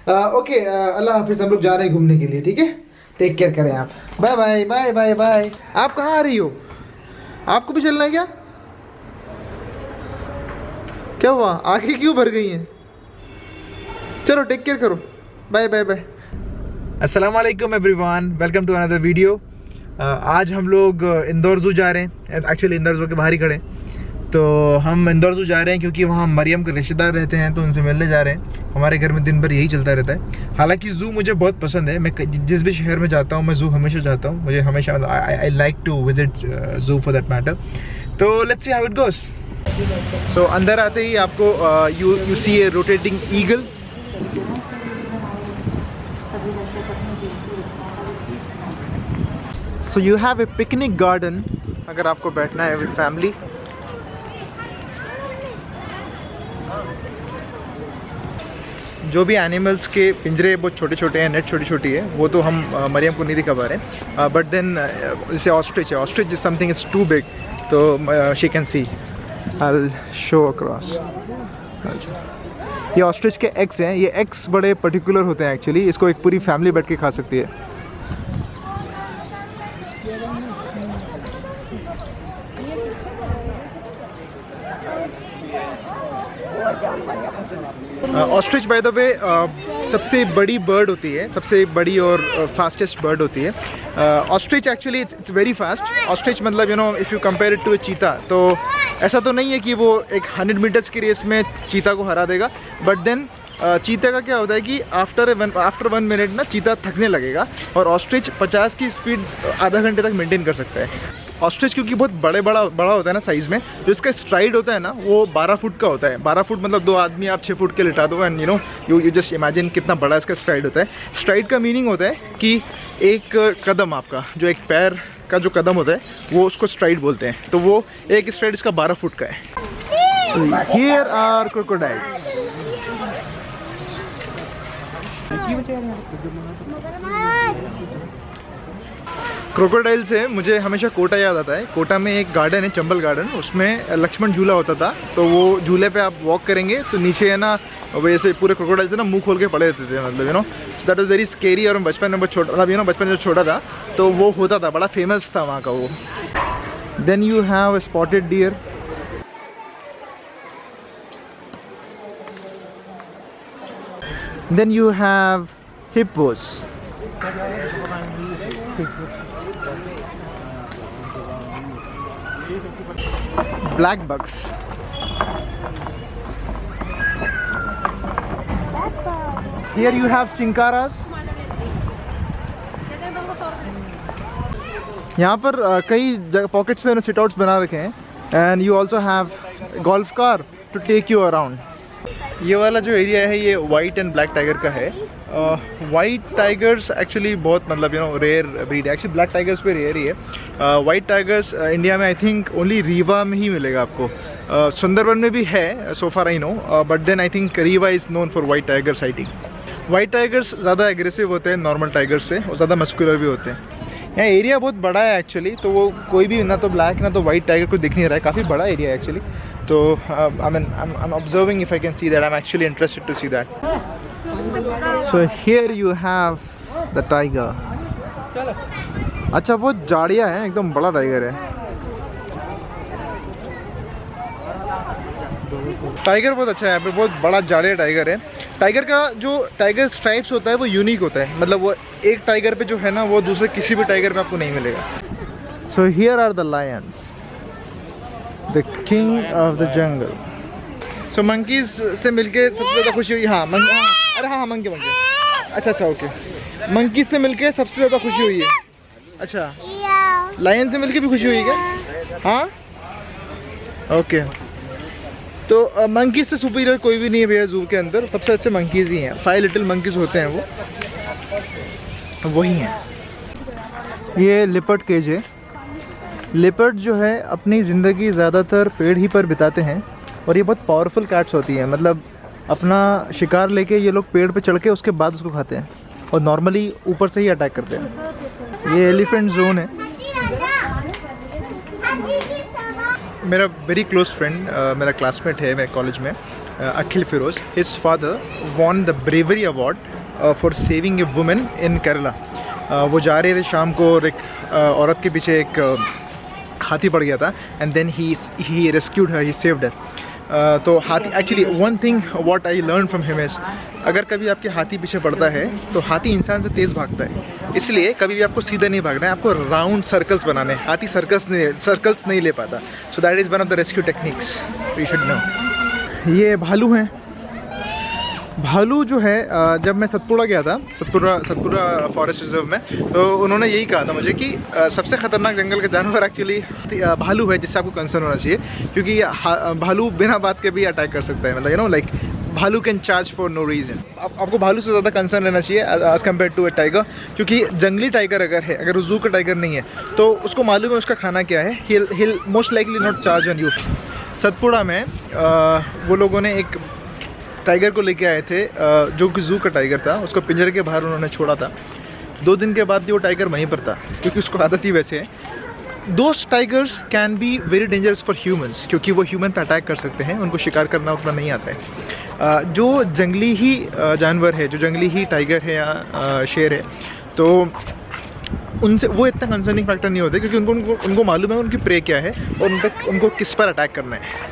Okay, अल्लाह हाफिज़। हम लोग जा रहे हैं घूमने के लिए, ठीक है? टेक केयर करें आप। Bye bye bye bye bye. आप कहाँ आ रही हो? आपको भी चलना है क्या? क्या हुआ, आंखें क्यों भर गई हैं? चलो टेक केयर करो। Bye bye bye. अस्सलाम वालेकुम everyone, welcome to another video. आज हम लोग इंदौर ज़ू जा रहे हैं। एक्चुअली इंदौर ज़ू के बाहर ही खड़े हैं। तो हम इंदौर ज़ू जा रहे हैं क्योंकि वहाँ मरियम के रिश्तेदार रहते हैं, तो उनसे मिलने जा रहे हैं। हमारे घर में दिन भर यही चलता रहता है। हालांकि ज़ू मुझे बहुत पसंद है। मैं जिस भी शहर में जाता हूँ मैं ज़ू हमेशा जाता हूँ। मुझे हमेशा I like to visit zoo for that matter. तो let's see how it goes. So अंदर आते ही आपको you see a rotating eagle. So you have a picnic garden अगर आपको बैठना है विद फैमिली। जो भी एनिमल्स के पिंजरे बहुत छोटे छोटे हैं, नेट छोटी छोटी है, वो तो हम मरियम को नहीं दिखा पा रहे हैं। बट देन जैसे ऑस्ट्रिच है, ostrich is something is too big, तो she can see. I will show across. ये ऑस्ट्रिच के एग्स हैं। ये एग्स बड़े पर्टिकुलर होते हैं एक्चुअली। इसको एक पूरी फैमिली बैठ के खा सकती है। ऑस्ट्रिच बाय द वे सबसे बड़ी बर्ड होती है, सबसे बड़ी और फास्टेस्ट बर्ड होती है। Ostrich actually it's very fast. Ostrich मतलब you know if you compare it to a cheetah, तो ऐसा तो नहीं है कि वो एक 100 मीटर्स की रेस में चीता को हरा देगा। बट देन चीते का क्या होता है कि आफ्टर 1 मिनट ना चीता थकने लगेगा, और ऑस्ट्रिच 50 की स्पीड आधा घंटे तक मेंटेन कर सकता है। ऑस्ट्रिच क्योंकि बहुत बड़ा होता है ना साइज़ में, जो इसका स्ट्राइड होता है ना वो 12 फुट का होता है। 12 फुट मतलब 2 आदमी आप 6 फुट के लिटा दो, एंड यू जस्ट इमेजिन कितना बड़ा इसका स्ट्राइड होता है। स्ट्राइड का मीनिंग होता है कि एक कदम आपका, जो एक पैर का जो कदम होता है वो उसको स्ट्राइड बोलते हैं। तो वो एक स्ट्राइड इसका 12 फुट का है। Here are crocodiles. क्रोकोडाइल से मुझे हमेशा कोटा याद आता है। कोटा में एक गार्डन है, चंबल गार्डन, उसमें लक्ष्मण झूला होता था। तो वो झूले पे आप वॉक करेंगे तो नीचे है ना वैसे पूरे क्रोकोडाइल से ना मुंह खोल के पड़े रहते थे, मतलब you know that was very scary. और बचपन में बहुत छोटा, मतलब यू नो बचपन में जो छोटा था तो वो होता था, बड़ा फेमस था वहाँ का वो। Then you have spotted deer. Then you have hippos. Black bugs. Here you have chinkaras. यहाँ पर कई पॉकेट्स में सिट आउट्स बना रखे हैं। And you also have golf cart to take you around. ये वाला जो एरिया है ये वाइट एंड ब्लैक टाइगर का है। वाइट टाइगर्स एक्चुअली बहुत मतलब यू नो रेयर ब्रीड है। एक्चुअली ब्लैक टाइगर्स पे रेयर ही है। वाइट टाइगर्स इंडिया में आई थिंक ओनली रीवा में ही मिलेगा आपको। सुंदरबन में भी है so far I know, but then I think Rewa is known for white tiger sighting. White tigers ज़्यादा एग्रेसिव होते हैं नॉर्मल टाइगर्स से, और ज़्यादा मस्कुलर भी होते हैं। यहाँ एरिया बहुत बड़ा है एक्चुअली, तो वो कोई भी ना तो ब्लैक ना तो वाइट टाइगर को दिख नहीं रहा है। काफ़ी बड़ा एरिया है एक्चुअली। तो I mean I am observing if I can see that. I am actually interested to see that. So here you have the tiger. अच्छा, बहुत जाड़िया है, एकदम बड़ा टाइगर है। टाइगर बहुत अच्छा है, यहाँ पे बहुत बड़ा जाड़िया टाइगर है। टाइगर का जो टाइगर स्ट्राइप्स होता है वो यूनिक होता है, मतलब वो एक टाइगर पे जो है ना वो दूसरे किसी भी टाइगर पे आपको नहीं मिलेगा। So here are the lions, the king of the jungle. So monkeys से मिलके सबसे ज़्यादा खुशी हुई। हाँ अरे हाँ मंकी। अच्छा ओके। मंकीज से मिलके सबसे ज़्यादा खुशी हुई है। अच्छा, लायन से मिलके भी खुशी हुई क्या? हाँ ओके। तो मंकीज से सुपीरियर कोई भी नहीं है भैया ज़ू के अंदर। सबसे अच्छे मंकीज ही हैं। 5 लिटिल मंकीज होते हैं वो, वही हैं। ये लिपर्ड केज है। लिपर्ड जो है अपनी ज़िंदगी ज़्यादातर पेड़ ही पर बिताते हैं, और ये बहुत पावरफुल कैट्स होती हैं। मतलब अपना शिकार लेके ये लोग पेड़ पे चढ़ के उसके बाद उसको खाते हैं, और नॉर्मली ऊपर से ही अटैक करते हैं। ये एलिफेंट जोन है। मेरा वेरी क्लोज फ्रेंड, मेरा क्लासमेट है मेरे कॉलेज में, Akhil Firoz. His father won the bravery award for saving a woman in Kerala. वो जा रहे थे शाम को और एक औरत के पीछे एक हाथी पड़ गया था and then he rescued her, he saved her. तो हाथी actually one thing what I learn from him is, अगर कभी आपके हाथी पीछे पड़ता है तो हाथी इंसान से तेज़ भागता है, इसलिए कभी भी आपको सीधा नहीं भागना है, आपको राउंड सर्कल्स बनाने हैं। हाथी सर्कल्स नहीं ले पाता, so that is one of the rescue techniques you should know. ये भालू हैं। भालू जो है जब मैं सतपुड़ा गया था, सतपुड़ा फॉरेस्ट रिजर्व में, तो उन्होंने यही कहा था मुझे कि सबसे ख़तरनाक जंगल का जानवर एक्चुअली भालू है, जिससे आपको कंसर्न होना चाहिए, क्योंकि भालू बिना बात के भी अटैक कर सकता है। मतलब यू नो लाइक भालू can charge for no reason. आपको भालू से ज़्यादा कंसर्न रहना चाहिए as compare to a tiger, क्योंकि जंगली टाइगर अगर वो जू का टाइगर नहीं है तो उसको मालूम है उसका खाना क्या है, he'll most likely not charge on you. Satpura में वो लोगों ने एक टाइगर को लेके आए थे जो कि जू का टाइगर था, उसको पिंजरे के बाहर उन्होंने छोड़ा था। 2 दिन के बाद भी वो टाइगर वहीं पर था, क्योंकि उसको आदत ही वैसे है। Those tigers can be very dangerous for humans, क्योंकि वो ह्यूमन पर अटैक कर सकते हैं, उनको शिकार करना उतना नहीं आता है। जो जंगली ही जानवर है, जो जंगली ही टाइगर है या शेर है, तो उनसे वो इतना कंसर्निंग फैक्टर नहीं होता, क्योंकि उनको मालूम है उनकी प्रे क्या है और उनको किस पर अटैक करना है।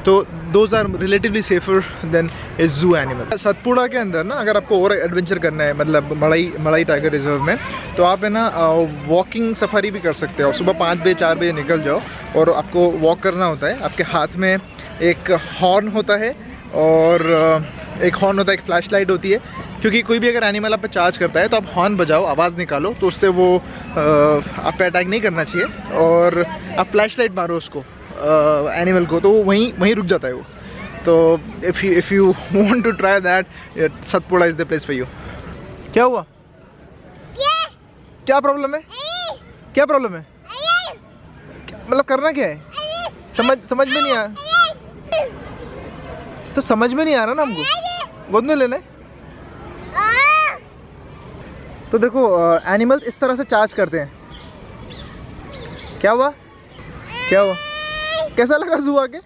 तो those are relatively safer than a zoo animal. Satpura के अंदर ना अगर आपको और एडवेंचर करना है, मतलब मड़ई टाइगर रिजर्व में, तो आप है ना वॉकिंग सफारी भी कर सकते हो। सुबह 5 बजे 4 बजे निकल जाओ और आपको वॉक करना होता है। आपके हाथ में एक हॉर्न होता है और एक फ्लैश लाइट होती है, क्योंकि कोई भी अगर एनिमल आप पे चार्ज करता है तो आप हॉर्न बजाओ, आवाज़ निकालो, तो उससे वो आप पे अटैक नहीं करना चाहिए। और आप फ्लैश लाइट मारो उसको एनिमल को, तो वो वहीं रुक जाता है वो। तो if you want to try that, Satpura is the place for you. क्या हुआ? क्या प्रॉब्लम है? क्या प्रॉब्लम है? मतलब करना क्या है? समझ में नहीं आ तो समझ में नहीं आ रहा ना हमको, गोद में लेना है। तो देखो एनिमल्स इस तरह से चार्ज करते हैं। क्या हुआ? कैसा लगा जू आके?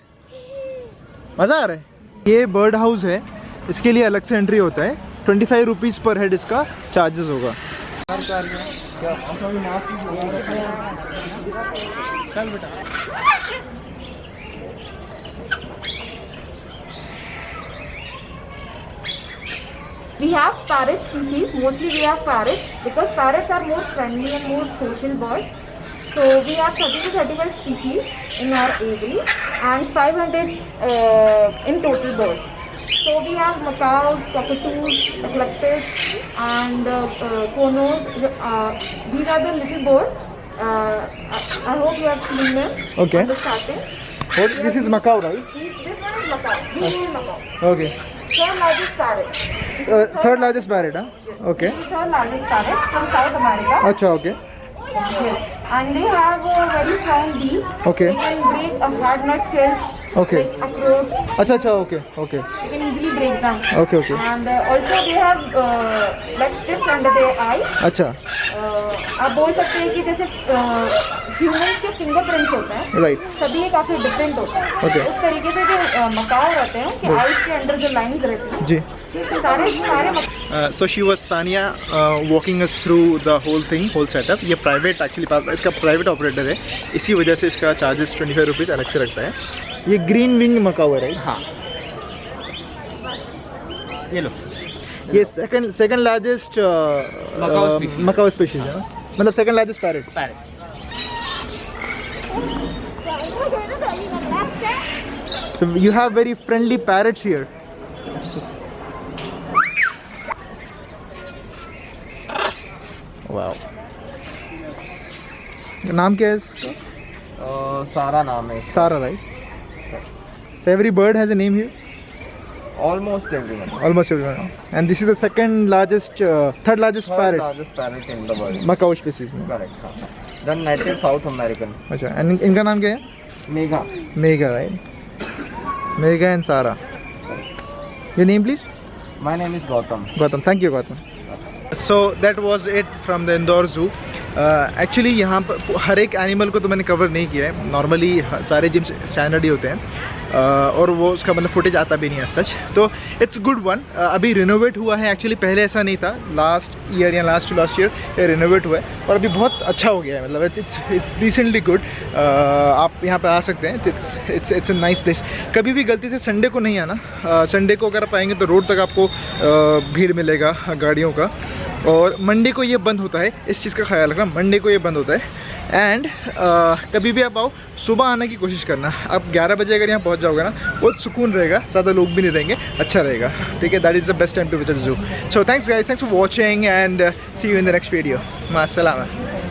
मज़ा आ रहा है? ये बर्ड हाउस है, इसके लिए अलग से एंट्री होता है। 25 रुपीज़ पर हेड इसका चार्जेस होगा। चल बेटा। We have parrot species. Mostly we have parrots because parrots are more friendly and more social birds. So we have 30 to 35 species in our aviary and 500 in total birds. So we have macaws, cockatoos, eclectus and konos. These are the little birds. I hope you have seen them. Okay. At the starting. What? This is macaw, right? This one is macaw. This is macaw. Okay. Third largest parrot. Third largest parrot, huh? Okay. This is third largest parrot from South America. अच्छा, okay. Yes. And they have a very strong beak. Okay. They can break a hard nut shells. Okay. Like approach. अच्छा, okay. They can easily break them. Okay. And also they have like strips under their eyes. अच्छा, आप बोल सकते हैं कि जैसे humans के fingerprints होते हैं, right. सभी काफी डिफरेंट होते हैं। Okay. उस तरीके से जो मकाऊ रहते हैं कि आइज के अंदर जो लाइंस रहती हैं, जी। सारे So she was Sania walking us through the whole thing, whole setup. ये प्राइवेट एक्चुअली इसका प्राइवेट ऑपरेटर है, इसी वजह से इसका चार्जेस 25 रुपीज़ अलग से रखता है। ये ग्रीन विंग मकाऊ है, राइट? हाँ। ये लो, ये सेकंड लार्जेस्ट मकाऊ स्पीशीज है ना, मतलब second largest parrot. So you have very friendly parrots here. Wow. नाम क्या है इसका? सारा नाम है। Sara, right? So every bird has a name here? Almost everyone. Almost everyone. And this is the third largest Third parrot. largest parrot in the world. Macaw species में. Correct. हाँ. The native South American. अच्छा, and इनका नाम क्या है? Mega. Mega, right? Mega and Sara. Your name, please? My name is Gautam. Gautam. Thank you, Gautam. So that was it from the Indore Zoo. Actually यहाँ पर हर एक animal को तो मैंने कवर नहीं किया है, नॉर्मली सारे जिम स्टैंडर्ड ही होते हैं और वो उसका मतलब फुटेज आता भी नहीं है सच, तो इट्स गुड वन। अभी रिनोवेट हुआ है एक्चुअली, पहले ऐसा नहीं था, लास्ट ईयर या लास्ट ईयर रिनोवेट हुआ है और अभी बहुत अच्छा हो गया है, मतलब इट्स रिसेंटली गुड। आप यहाँ पे आ सकते हैं, इट्स अ नाइस प्लेस। कभी भी गलती से संडे को नहीं आना, संडे को अगर आप आएंगे तो रोड तक आपको भीड़ मिलेगा गाड़ियों का, और मंडे को ये बंद होता है, इस चीज़ का ख्याल रखना, मंडे को ये बंद होता है। एंड कभी भी आप आओ सुबह आने की कोशिश करना, आप 11 बजे अगर यहाँ पहुँच जाओगे ना बहुत सुकून रहेगा, ज़्यादा लोग भी नहीं रहेंगे, अच्छा रहेगा, ठीक है। That is the best time to visit zoo. So thanks guys, thanks for watching and see you in the next video. मास्सलामा।